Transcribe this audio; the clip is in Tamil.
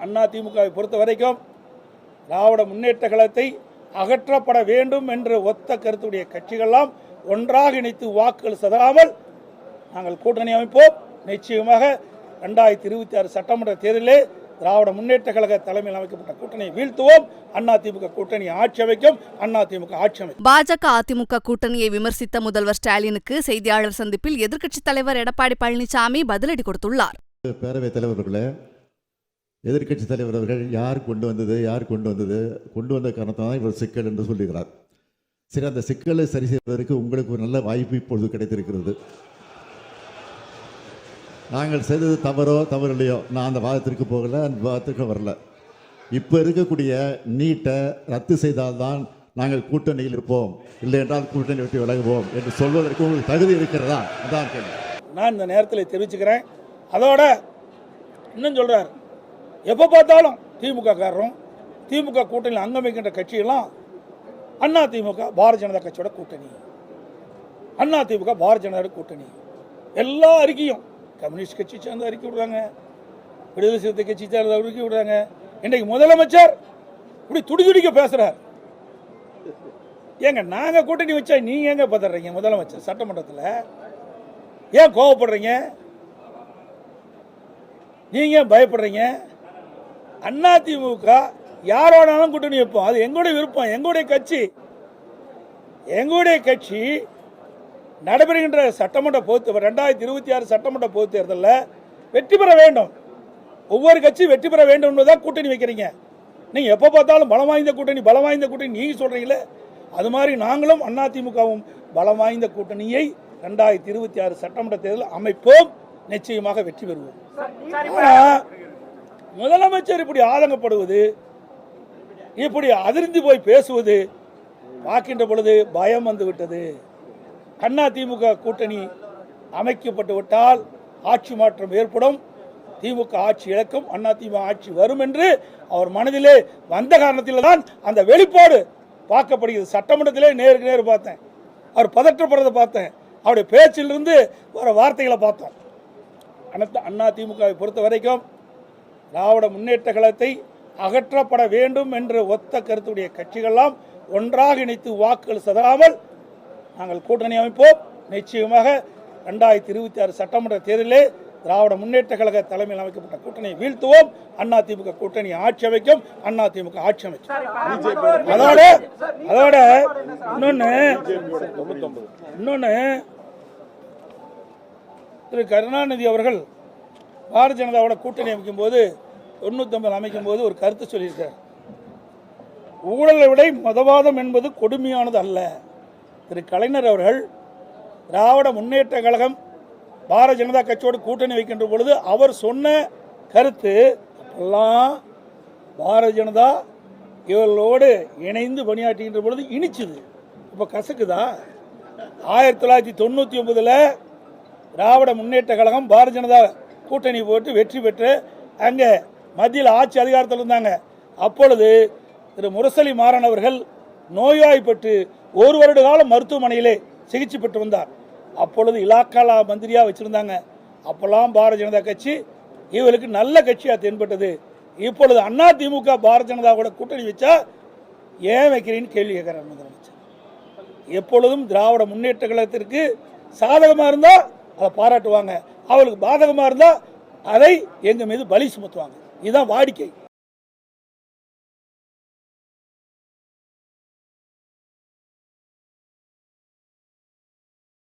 அதிமுகவை பொறுத்த வரைக்கும் திராவிட முன்னேற்ற கழகத்தை அகற்றப்பட வேண்டும் என்ற ஒத்த கருத்துடைய கட்சிகளெல்லாம் ஒன்றாக இணைத்து வாக்குகள் சிதறாமல் நாங்கள் கூட்டணி அமைப்போம். நிச்சயமாக 2026 சட்டமன்ற தேர்தலிலே திராவிட முன்னேற்ற கழக தலைமையில் அமைக்கப்பட்ட கூட்டணியை வீழ்த்துவோம். அதிமுக கூட்டணி ஆட்சி அமைக்கும். அதிமுக ஆட்சி அமைக்கும். பாஜக அதிமுக கூட்டணியை விமர்சித்த முதல்வர் ஸ்டாலினுக்கு செய்தியாளர் சந்திப்பில் எதிர்க்கட்சித் தலைவர் எடப்பாடி பழனிசாமி பதிலடி கொடுத்துள்ளார். பேரவைத் தலைவர்களே, எதிர்க்கட்சித் தலைவர் அவர்கள் யார் கொண்டு வந்த காரணத்தான் இவர் சிக்கல் என்று சொல்லுகிறார். சரி, அந்த சிக்கலை சரி செய்வதற்கு உங்களுக்கு ஒரு நல்ல வாய்ப்பு இப்பொழுது கிடைத்திருக்கிறது. நாங்கள் செய்தது தவறு இல்லையோ, நான் அந்த வாதத்திற்கு போகல, அந்த வாதத்திற்கு வரல. இப்போ இருக்கக்கூடிய நீட்டை ரத்து செய்தால்தான் நாங்கள் கூட்டணியில் இருப்போம், இல்லை என்றால் கூட்டணி விட்டு விலகுவோம் என்று சொல்வதற்கு உங்களுக்கு தகுதி இருக்கிறதா? அதான் கேள்வி. நான் இந்த நேரத்தில் தெரிவிச்சுக்கிறேன். அதோட இன்னும் சொல்றார், எப்போ பார்த்தாலும் திமுக காரரும் திமுக கூட்டணியில் அங்கம் வைக்கின்ற கட்சியெல்லாம் அதிமுக பாரதிய ஜனதா கட்சியோட கூட்டணி, அதிமுக பாரதிய ஜனதா கூட்டணி. எல்லா அறிக்கையும் கம்யூனிஸ்ட் கட்சி சேர்ந்த அறிக்கை விடுறாங்க, விடுதலை சிறுத்தை கட்சி சேர்ந்த அறிக்கை விடுறாங்க. இன்றைக்கு முதலமைச்சர் இப்படி துடிக்க பேசுறார். ஏங்க, நாங்கள் கூட்டணி வச்சா நீங்க எங்க பதறீங்க? முதலமைச்சர் சட்டமன்றத்தில் ஏன் கோவப்படுறீங்க? நீங்க பயப்படுறீங்க? அதிமுக யாரோடாலும் கூட்டணி வைப்போம், அது எங்களுடைய விருப்பம், எங்களுடைய கட்சி நடைபெறுகின்ற சட்டமன்ற பொது 2026 சட்டமன்ற பொதுத் தேர்தலில் வெற்றி பெற வேண்டும். ஒவ்வொரு கட்சியும் வெற்றி பெற வேண்டும் என்பதுதான் கூட்டணி வைக்கிறீங்க. நீங்க எப்போ பார்த்தாலும் பலம் வாய்ந்த கூட்டணி நீங்க சொல்றீங்களே, அது மாதிரி நாங்களும் அதிமுகவும் பலம் வாய்ந்த கூட்டணியை 2026 சட்டமன்ற தேர்தலில் அமைப்போம். நிச்சயமாக வெற்றி பெறுவோம். முதலமைச்சர் இப்படி ஆதங்கப்படுவது, இப்படி அதிர்ந்து போய் பேசுவது பார்க்கின்ற பொழுது பயம் வந்து விட்டது. அதிமுக கூட்டணி அமைக்கப்பட்டு விட்டால் ஆட்சி மாற்றம் ஏற்படும், திமுக ஆட்சி இழக்கும், அதிமுக ஆட்சி வரும் என்று அவர் மனதிலே வந்த காரணத்தில் தான் அந்த வெளிப்பாடு பார்க்கப்படுகிறது. சட்டமன்றத்திலே நேருக்கு நேர் பார்த்தேன், அவர் பதற்றப்படுறதை பார்த்தேன், அவருடைய பேச்சிலிருந்து வர வார்த்தைகளை பார்த்தோம். அதிமுகவை பொறுத்த வரைக்கும் திராவிட முன்னேற்ற கழகத்தை அகற்றப்பட வேண்டும் என்ற ஒத்த கருத்துடைய கட்சிகளெல்லாம் ஒன்றாக இணைத்து வாக்குகள் சிதறாமல் நாங்கள் கூட்டணி அமைப்போம். நிச்சயமாக 2026 சட்டமன்ற தேர்தலிலே திராவிட முன்னேற்ற கழக தலைமையில் அமைக்கப்பட்ட கூட்டணியை வீழ்த்துவோம். அதிமுக கூட்டணி ஆட்சி அமைக்கும். அதிமுக ஆட்சி அமைக்கும். அதோட இன்னொன்னு திரு கருணாநிதி அவர்கள் பாரதிய ஜனதாவோட கூட்டணி அமைக்கும் போது 99 அமைக்கும் போது ஒரு கருத்து சொல்லியிருக்கார். ஊழலை விட மதவாதம் என்பது கொடுமையானது அல்ல. திரு கலைஞர் அவர்கள் திராவிட முன்னேற்ற கழகம் பாரதிய ஜனதா கட்சியோடு கூட்டணி வைக்கின்ற பொழுது அவர் சொன்ன கருத்து எல்லாம் பாரதிய ஜனதா இவர்களோடு இணைந்து பணியாற்றுகின்ற பொழுது இனிச்சுது. இப்போ கசக்குதா? 1999 திராவிட முன்னேற்ற கழகம் பாரதிய ஜனதா கூட்டணி போட்டு வெற்றி பெற்று அங்கே மத்தியில் ஆட்சி அதிகாரத்தில் இருந்தாங்க. அப்பொழுது திரு முரசொலி மாறன் அவர்கள் நோய்வாய்ப்பட்டு 1 வருட காலம் மருத்துவமனையிலே சிகிச்சை பெற்று வந்தார். அப்பொழுது இலாக்காலா மந்திரியா வச்சிருந்தாங்க. அப்பெல்லாம் பாரதிய ஜனதா கட்சி இவர்களுக்கு நல்ல கட்சியா தென்பட்டது. இப்பொழுது அதிமுக பாரதிய ஜனதாவோட கூட்டணி வச்சா ஏன் வைக்கிறீன்னு கேள்வி கேட்கிறார் முதலமைச்சர். எப்பொழுதும் திராவிட முன்னேற்ற கழகத்திற்கு சாதகமா இருந்தா அதை பாராட்டுவாங்க, அவளுக்கு பாதகமா இருந்தா அதை எங்க மீது பலி சுமத்துவாங்க. இதுதான் வாடிக்கை.